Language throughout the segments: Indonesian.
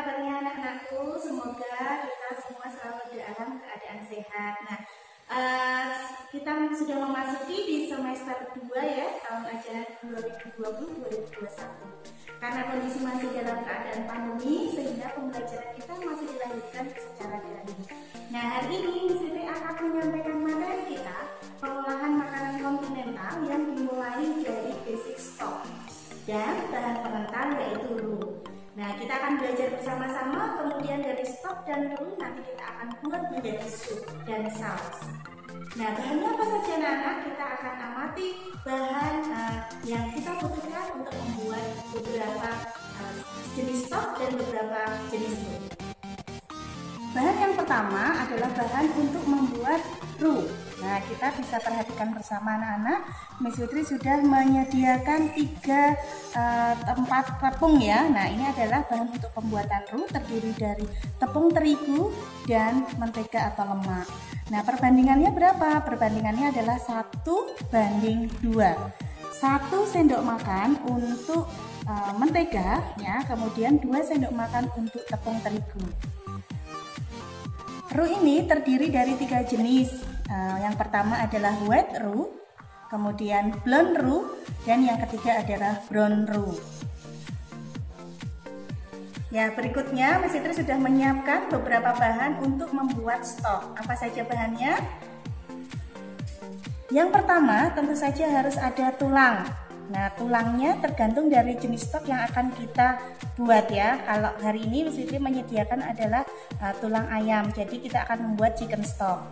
kabarnya anak-anakku? Semoga kita semua selalu dalam keadaan sehat. Nah, kita sudah memasuki di semester 2 ya, tahun ajaran 2020-2021. Karena kondisi masih dalam keadaan pandemi, sehingga pembelajaran kita masih dilanjutkan secara daring. Nah, hari ini Miss Fitri akan menyampaikan materi kita, pengolahan makanan kontinental yang dimulai dari basic stock dan bahan pengental yaitu roux. Nah, kita akan belajar bersama-sama, kemudian dari stok dan roux nanti kita akan buat menjadi sup dan saus. Nah, bahannya apa saja anak-anak? Kita akan amati bahan yang kita butuhkan untuk membuat beberapa jenis stok dan beberapa jenis roux. Bahan yang pertama adalah bahan untuk membuat roux. Nah, kita bisa perhatikan bersama anak-anak, Miss Fitri sudah menyediakan 3 tempat tepung ya. Nah, ini adalah bahan untuk pembuatan roux, terdiri dari tepung terigu dan mentega atau lemak. Nah, perbandingannya berapa? Perbandingannya adalah 1:2. 1 sendok makan untuk mentega ya, kemudian 2 sendok makan untuk tepung terigu. Roux ini terdiri dari 3 jenis. Yang pertama adalah white roux, kemudian blonde roux, dan yang ketiga adalah brown roux. Ya, berikutnya Miss Fitri sudah menyiapkan beberapa bahan untuk membuat stok. Apa saja bahannya? Yang pertama tentu saja harus ada tulang. Nah, tulangnya tergantung dari jenis stok yang akan kita buat ya. Kalau hari ini Miss Fitri menyediakan adalah tulang ayam, jadi kita akan membuat chicken stock.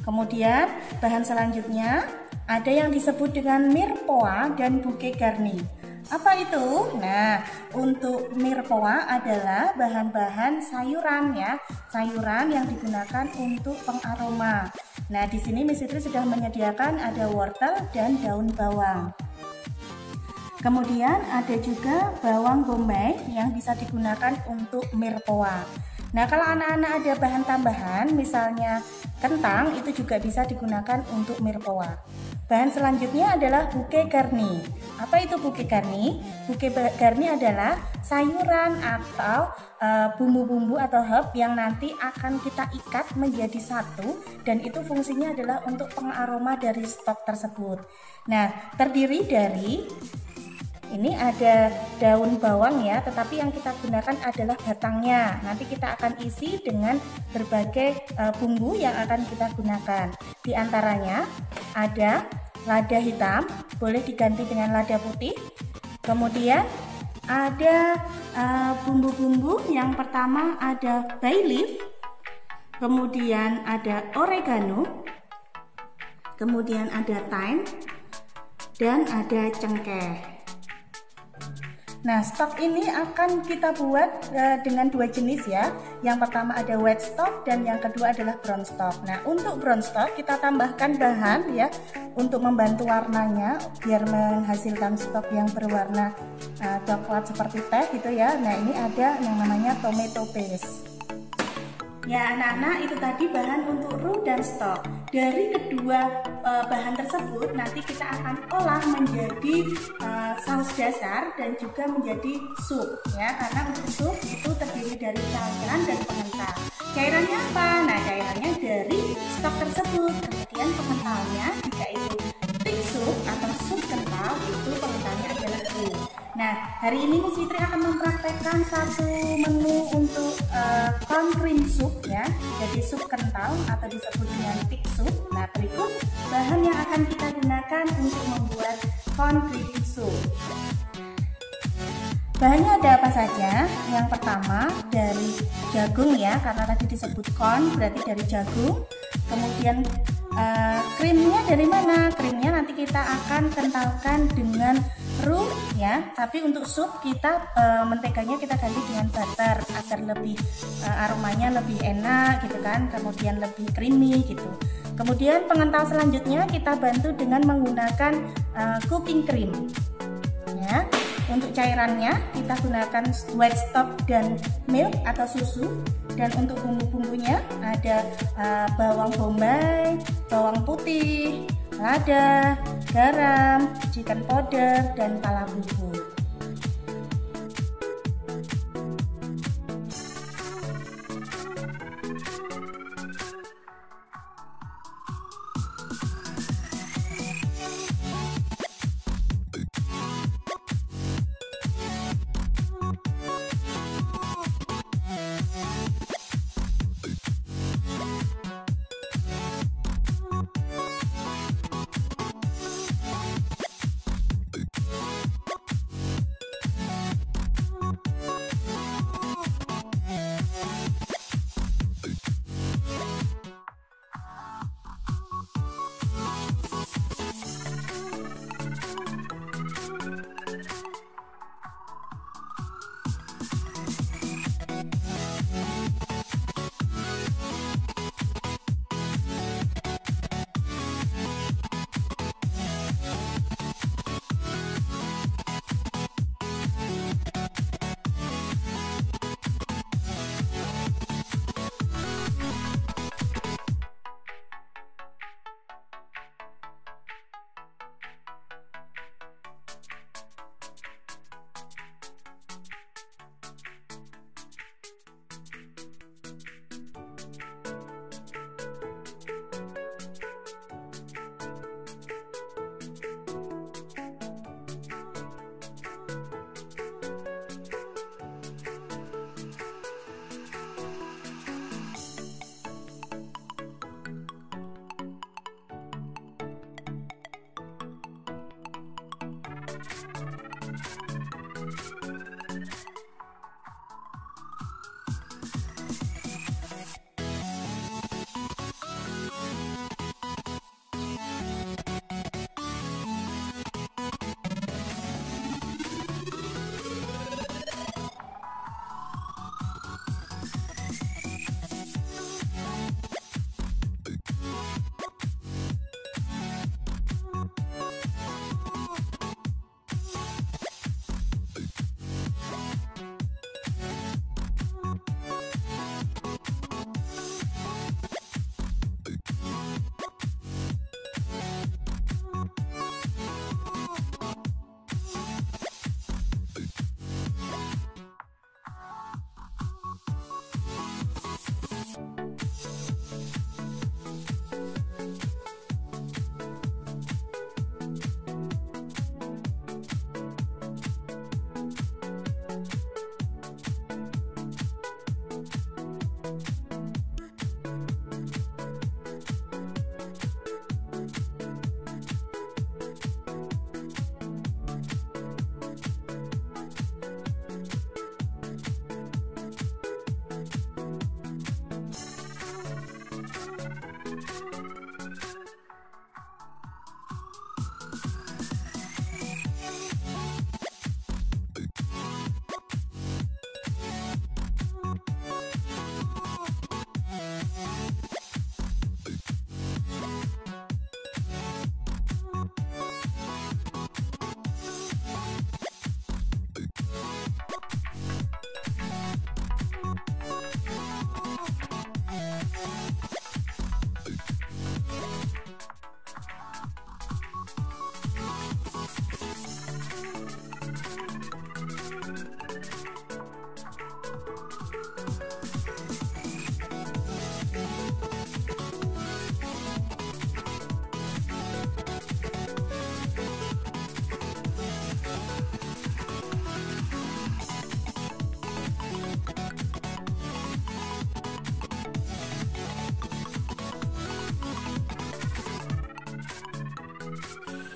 Kemudian bahan selanjutnya ada yang disebut dengan mirepoix dan bouquet garni. Apa itu? Nah, untuk mirepoix adalah bahan-bahan sayuran ya, sayuran yang digunakan untuk pengaroma. Nah, di sini Miss Fitri sudah menyediakan ada wortel dan daun bawang. Kemudian ada juga bawang bombay yang bisa digunakan untuk mirepoix. Nah, kalau anak-anak ada bahan tambahan, misalnya kentang, itu juga bisa digunakan untuk mirepoix. Bahan selanjutnya adalah bouquet garni. Apa itu bouquet garni? Bouquet garni adalah sayuran atau bumbu-bumbu atau herb yang nanti akan kita ikat menjadi satu, dan itu fungsinya adalah untuk pengaroma dari stok tersebut. Nah, terdiri dari ini ada daun bawang ya, tetapi yang kita gunakan adalah batangnya. Nanti kita akan isi dengan berbagai bumbu yang akan kita gunakan. Di antaranya ada lada hitam, boleh diganti dengan lada putih. Kemudian ada bumbu-bumbu, yang pertama ada bay leaf, kemudian ada oregano, kemudian ada thyme, dan ada cengkeh. Nah, stok ini akan kita buat dengan 2 jenis ya. Yang pertama ada white stock dan yang kedua adalah brown stock. Nah, untuk brown stock kita tambahkan bahan ya untuk membantu warnanya biar menghasilkan stok yang berwarna coklat seperti teh gitu ya. Nah, ini ada yang namanya tomato paste. Ya, anak-anak, itu tadi bahan untuk roux dan stok. Dari kedua bahan tersebut nanti kita akan olah menjadi saus dasar dan juga menjadi sup ya. Karena untuk sup itu terdiri dari cairan dan pengental. Cairannya apa? Nah, cairannya dari stok tersebut. Kemudian pengentalnya, jika itu thick soup atau sup kental, itu pengentalnya adalah roux. Nah, hari ini Miss Fitri akan mempraktekkan satu menu untuk corn cream soup ya. Jadi sup kental atau disebut dengan thick soup. Nah, berikut bahan yang akan kita gunakan untuk membuat corn cream soup. Bahannya ada apa saja? Yang pertama dari jagung ya, karena tadi disebut corn berarti dari jagung. Kemudian krimnya dari mana? Krimnya nanti kita akan kentalkan dengan roux ya, tapi untuk sup kita menteganya kita ganti dengan butter agar lebih aromanya lebih enak gitu kan, kemudian lebih creamy gitu. Kemudian pengental selanjutnya kita bantu dengan menggunakan cooking cream ya. Untuk cairannya kita gunakan white stock dan milk atau susu, dan untuk bumbu-bumbunya ada bawang bombay, bawang putih, lada, garam, chicken powder, dan pala bubuk.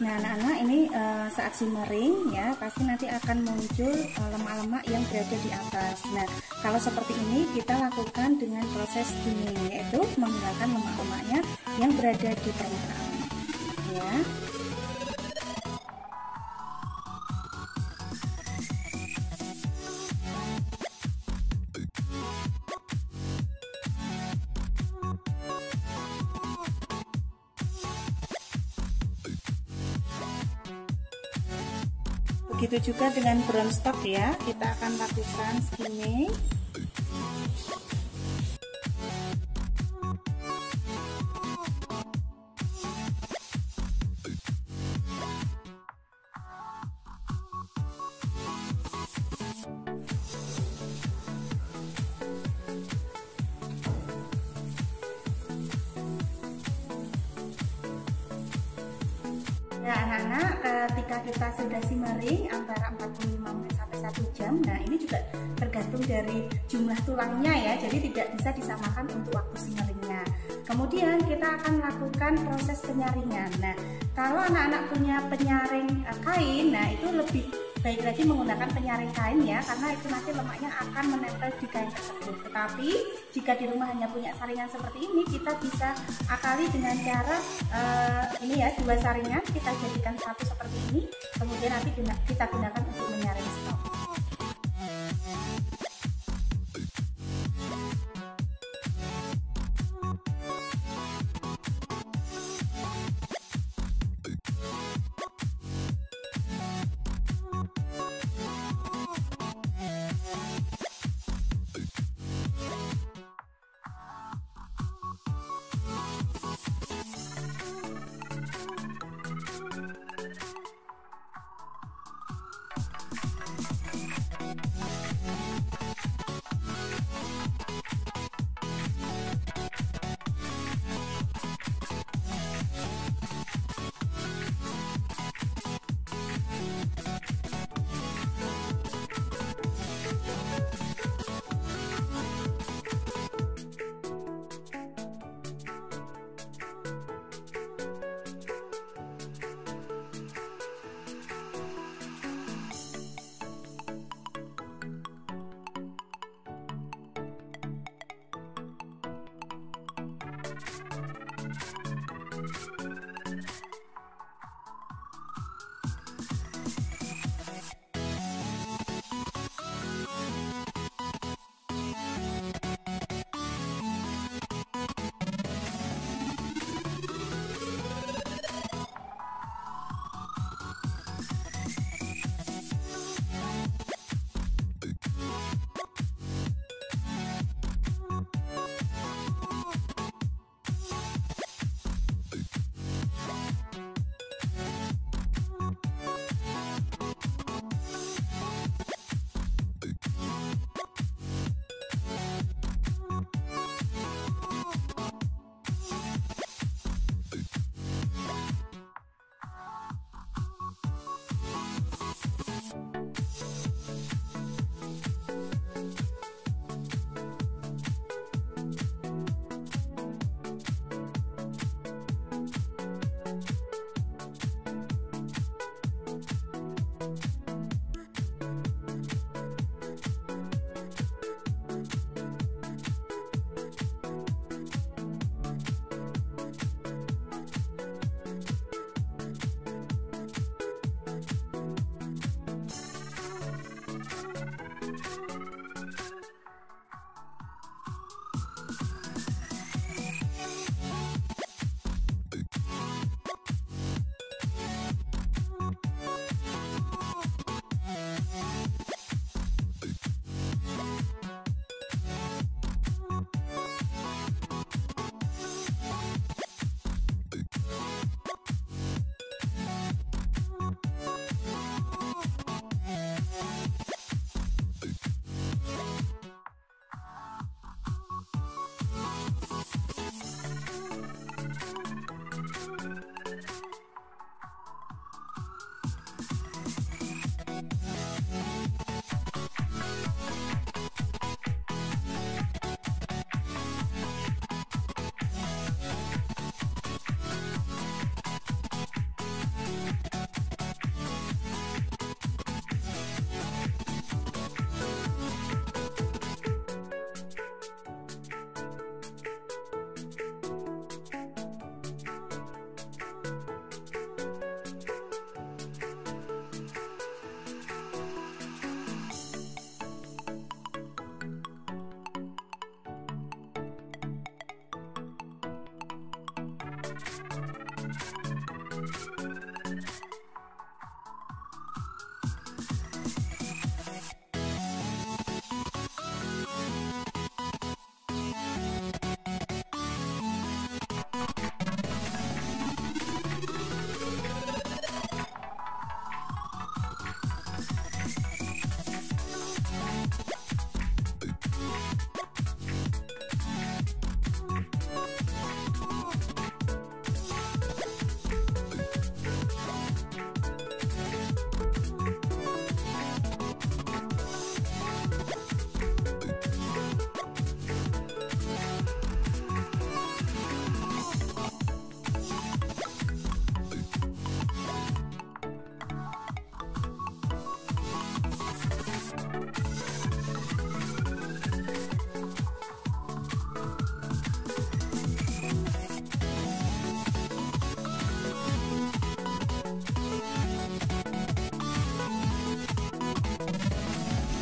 Nah anak-anak ini saat simmering ya pasti nanti akan muncul lemak-lemak yang berada di atas. Nah kalau seperti ini kita lakukan dengan proses steaming, yaitu menghilangkan lemak-lemaknya yang berada di permukaan ya. Begitu juga dengan brown stock ya, kita akan lakukan skimming. Nah anak-anak, ketika kita sudah simmering antara 45 menit sampai 1 jam, nah ini juga tergantung dari jumlah tulangnya ya, jadi tidak bisa disamakan untuk waktu simmeringnya. Kemudian kita akan lakukan proses penyaringan. Nah kalau anak-anak punya penyaring kain, nah itu lebih baik lagi menggunakan penyaring kain ya, karena itu nanti lemaknya akan menempel di kain tersebut. Tetapi jika di rumah hanya punya saringan seperti ini, kita bisa akali dengan cara ini ya, 2 saringan kita jadikan satu seperti ini, kemudian nanti kita gunakan untuk menyaring stok.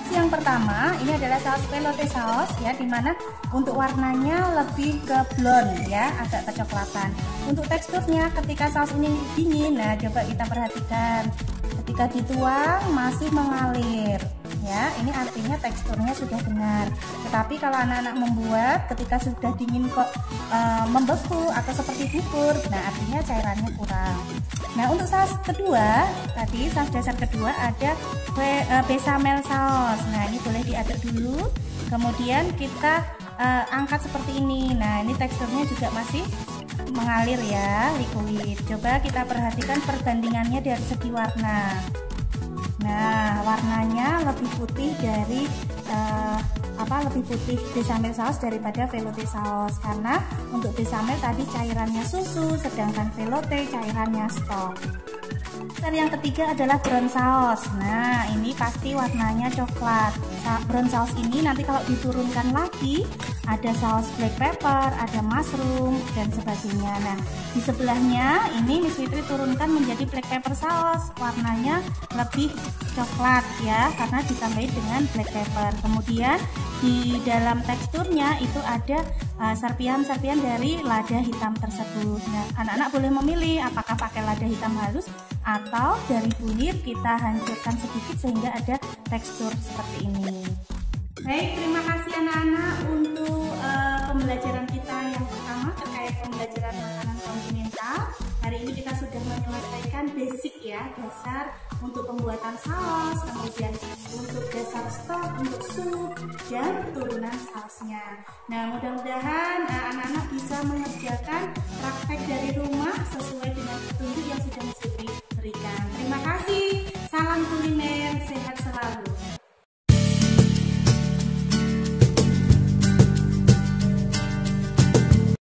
Yang pertama ini adalah saus velouté saus ya, dimana untuk warnanya lebih ke blonde ya, agak kecoklatan. Untuk teksturnya ketika saus ini dingin, nah coba kita perhatikan ketika dituang masih mengalir ya, ini artinya teksturnya sudah benar. Tetapi kalau anak-anak membuat ketika sudah dingin kok membeku atau seperti bubur, nah artinya cairannya kurang. Nah untuk saus kedua tadi, saus dasar kedua ada bechamel saus. Nah ini boleh diaduk dulu, kemudian kita angkat seperti ini. Nah ini teksturnya juga masih mengalir ya, liquid. Coba kita perhatikan perbandingannya dari segi warna. Nah warnanya lebih putih dari lebih putih bechamel saus daripada velouté saus, karena untuk bechamel tadi cairannya susu, sedangkan velouté cairannya stok. Dan yang ketiga adalah brown saus. Nah ini pasti warnanya coklat. Brown saus ini nanti kalau diturunkan lagi ada saus black pepper, ada mushroom dan sebagainya. Nah di sebelahnya ini Miss Fitri turunkan menjadi black pepper saus, warnanya lebih coklat ya karena ditambahin dengan black pepper. Kemudian di dalam teksturnya itu ada serpihan-serpihan dari lada hitam tersebut. Nah anak-anak boleh memilih apakah pakai lada hitam halus atau dari bulir kita hancurkan sedikit sehingga ada tekstur seperti ini. Baik, terima kasih anak-anak untuk pembelajaran kita yang pertama terkait pembelajaran makanan kontinental. Hari ini kita sudah menyelesaikan basic ya, dasar untuk pembuatan saus, kemudian untuk dasar stok, untuk sup, dan turunan sausnya. Nah mudah-mudahan anak-anak bisa mengerjakan praktek dari rumah sesuai dengan petunjuk yang sudah Miss Fitri berikan. Terima kasih, salam kuliner.